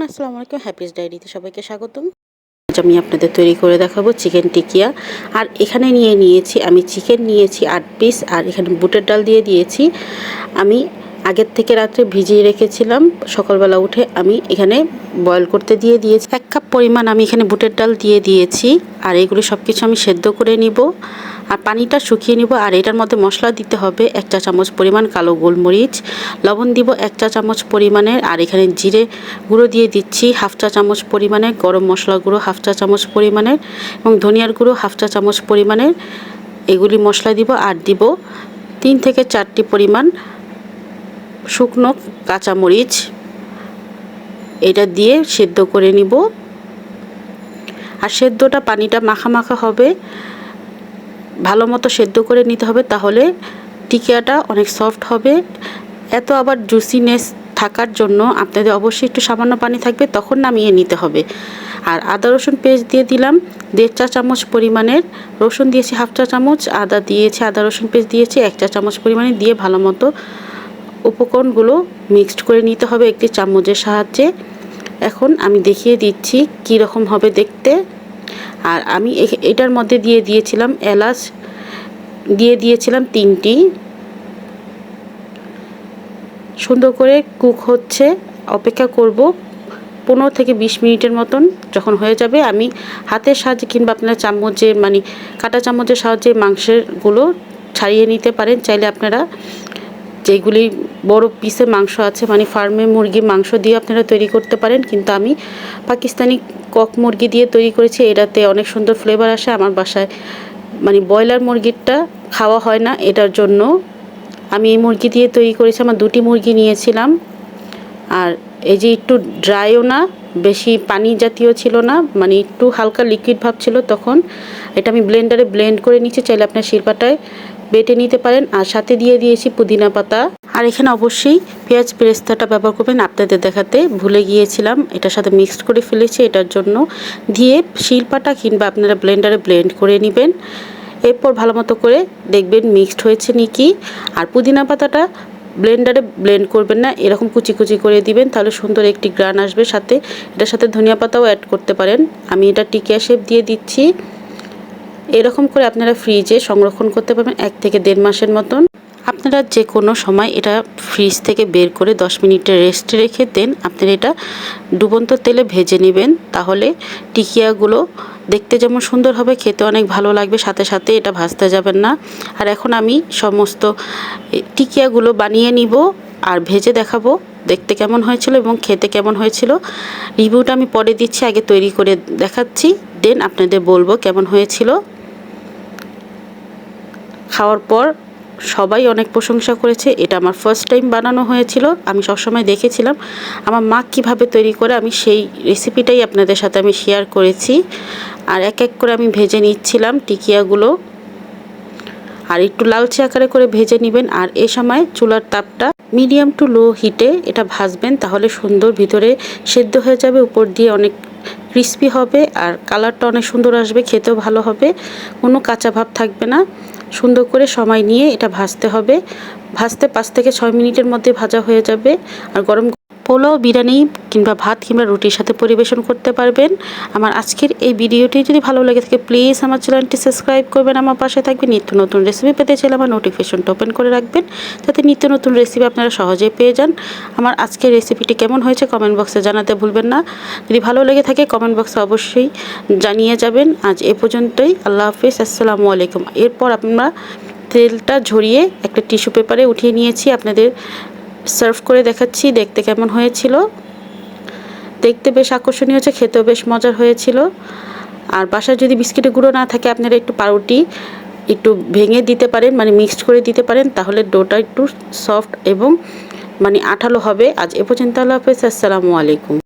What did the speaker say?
আসসালামু আলাইকুম, হ্যাপিস ডায়েরিতে সবাইকে স্বাগতম। আজ আমি আপনাদের তৈরি করে দেখাবো চিকেন টিকিয়া। আর এখানে নিয়েছি আমি চিকেন নিয়েছি 8 পিস, আর এখানে বুটের ডাল দিয়ে দিয়েছি। আমি আগের থেকে রাত্রে ভিজিয়ে রেখেছিলাম, সকালবেলা উঠে আমি এখানে বয়েল করতে দিয়ে দিয়েছি। 1 কাপ পরিমাণ আমি এখানে বুটের ডাল দিয়ে দিয়েছি। আর এগুলো সব কিছু আমি সেদ্ধ করে নিব আর পানিটা শুকিয়ে নিব। আর এটার মধ্যে মশলা দিতে হবে 1 চা চামচ পরিমাণ কালো গোলমরিচ, লবণ দিব 1 চা চামচ পরিমাণের, আর এখানে জিরে গুঁড়ো দিয়ে দিচ্ছি 1/2 চা চামচ পরিমাণের, গরম মশলা গুঁড়ো 1/2 চা চামচ পরিমাণের এবং ধনিয়ার গুঁড়ো 1/2 চা চামচ পরিমাণের। এগুলি মশলা দিব। আর দিব 3 থেকে 4টি পরিমাণ শুকনো কাঁচামরিচ। এটা দিয়ে সেদ্ধ করে নিব। আর সেদ্ধটা পানিটা মাখা মাখা হবে, ভালো মতো সেদ্ধ করে নিতে হবে, তাহলে টিকিয়াটা অনেক সফট হবে। এত আবার জুসিনেস থাকার জন্য আপনাদের অবশ্যই একটু সামান্য পানি থাকবে, তখন নামিয়ে নিতে হবে। আর আদা রসুন পেস্ট দিয়ে দিলাম 1.5 চা চামচ পরিমাণের, রসুন দিয়েছি 1/2 চা চামচ, আদা দিয়েছি, আদা রসুন পেস্ট দিয়েছি 1 চা চামচ পরিমাণে, দিয়ে ভালো মতো উপকরণগুলো মিক্সড করে নিতে হবে একটি চামচের সাহায্যে। এখন আমি দেখিয়ে দিচ্ছি কী রকম হবে দেখতে। আর আমি এটার মধ্যে দিয়ে দিয়েছিলাম এলাচ, দিয়ে দিয়েছিলাম 3টি। সুন্দর করে কুক হচ্ছে, অপেক্ষা করব 15 থেকে 20 মিনিটের মতন। যখন হয়ে যাবে আমি হাতের সাহায্যে কিংবা আপনারা চামচে কাঁটা চামচের সাহায্যে মাংসেরগুলো ছাড়িয়ে নিতে পারেন। চাইলে আপনারা যেগুলি বড় পিসের মাংস আছে ফার্মে মুরগির মাংস দিয়ে আপনারা তৈরি করতে পারেন, কিন্তু আমি পাকিস্তানি কক মুরগি দিয়ে তৈরি করেছি। এটাতে অনেক সুন্দর ফ্লেভার আসে। আমার বাসায় ব্রয়লার মুরগিটা খাওয়া হয় না, এটার জন্য আমি এই মুরগি দিয়ে তৈরি করেছি। আমার 2টি মুরগি নিয়েছিলাম। আর এই যে একটু ড্রাইও না, বেশি পানি জাতীয় ছিল না, একটু হালকা লিকুইড ভাব ছিল। তখন এটা আমি ব্লেন্ডারে ব্লেন্ড করে নিচ্ছি, চাইলে আপনার শিলপাটায় বেটে নিতে পারেন। আর সাথে দিয়ে দিয়েছি পুদিনা পাতা। আর এখানে অবশ্যই পেঁয়াজ বেরেস্তাটা ব্যবহার করবেন, আপনাদের দেখাতে ভুলে গিয়েছিলাম, এটার সাথে মিক্সড করে ফেলেছি। এটার জন্য দিয়ে শিলপাটা কিংবা আপনারা ব্লেন্ডারে ব্লেন্ড করে নেবেন। এরপর ভালো মতো করে দেখবেন মিক্সড হয়েছে নাকি। আর পুদিনা পাতাটা ব্লেন্ডারে ব্লেন্ড করবেন না, এরকম কুচি কুচি করে দিবেন, তাহলে সুন্দর একটি গ্রান আসবে। সাথে এটার সাথে ধনিয়া পাতাও অ্যাড করতে পারেন। আমি এটা টিকিয়া শেপ দিয়ে দিচ্ছি। এরকম করে আপনারা ফ্রিজে সংরক্ষণ করতে পারবেন 1 থেকে 1.5 মাসের মতন। আপনারা যে কোনো সময় এটা ফ্রিজ থেকে বের করে 10 মিনিটের রেস্টে রেখে দেন। আপনারা এটা ডুবন্ত তেলে ভেজে নেবেন, তাহলে টিকিয়াগুলো দেখতে যেমন সুন্দর হবে, খেতে অনেক ভালো লাগবে। সাথে সাথে এটা ভাজতে যাবেন না। আর এখন আমি সমস্ত টিকিয়াগুলো বানিয়ে নিব আর ভেজে দেখাবো দেখতে কেমন হয়েছিল এবং খেতে কেমন হয়েছিল। রিভিউটা আমি পরে দিচ্ছি, আগে তৈরি করে দেখাচ্ছি, দেন আপনাদের বলবো কেমন হয়েছিল। খাওয়ার পর সবাই অনেক প্রশংসা করেছে। এটা আমার ফার্স্ট টাইম বানানো হয়েছিল। আমি সবসময় দেখেছিলাম আমার মা কীভাবে তৈরি করে, আমি সেই রেসিপিটাই আপনাদের সাথে আমি শেয়ার করেছি। আর এক এক করে আমি ভেজে নিচ্ছিলাম টিকিয়াগুলো। আর একটু লালচে আকারে করে ভেজে নেবেন। আর এ সময় চুলার তাপটা মিডিয়াম টু লো হিটে এটা ভাজবেন, তাহলে সুন্দর ভিতরে সেদ্ধ হয়ে যাবে, উপর দিয়ে অনেক ক্রিস্পি হবে, আর কালারটা অনেক সুন্দর আসবে, খেতেও ভালো হবে, কোনো কাঁচা ভাব থাকবে না। সুন্দর করে সময় নিয়ে এটা ভাজতে হবে। ভাজতে 5 থেকে 6 মিনিটের মধ্যে ভাজা হয়ে যাবে। আর গরম পোলাও, বিরিয়ানি কিংবা ভাত কিংবা রুটির সাথে পরিবেশন করতে পারবেন। আমার আজকের এই ভিডিওটি যদি ভালো লাগে থাকে, প্লিজ আমার চ্যানেলটি সাবস্ক্রাইব করবেন, আমার পাশে থাকবেন। নিত্য নতুন রেসিপি পেতে চাইলে আমার নোটিফিকেশনটা ওপেন করে রাখবেন, যাতে নিত্য নতুন রেসিপি আপনারা সহজেই পেয়ে যান। আমার আজকের রেসিপিটি কেমন হয়েছে কমেন্ট বক্সে জানাতে ভুলবেন না। যদি ভালো লেগে থাকে কমেন্ট বক্সে অবশ্যই জানিয়ে যাবেন। আজ এ পর্যন্তই। আল্লাহ হাফিজ, আসসালামু আলাইকুম। এরপর আমরা তেলটা ঝরিয়ে একটা টিস্যু পেপারে উঠিয়ে নিয়েছি, আপনাদের সার্ভ করে দেখাচ্ছি দেখতে কেমন হয়েছিল। দেখতে বেশ আকর্ষণীয় হয়েছে, খেতেও বেশ মজার হয়েছিল। আর বাসায় যদি বিস্কিটের গুঁড়ো না থাকে, আপনারা একটু পাউরুটি একটু ভেঙে দিতে পারেন, মিক্সড করে দিতে পারেন, তাহলে ডোটা একটু সফট এবং আঠালো হবে। আজ এ পর্যন্ত। আল্লাহ হাফেজ, আসসালামু আলাইকুম।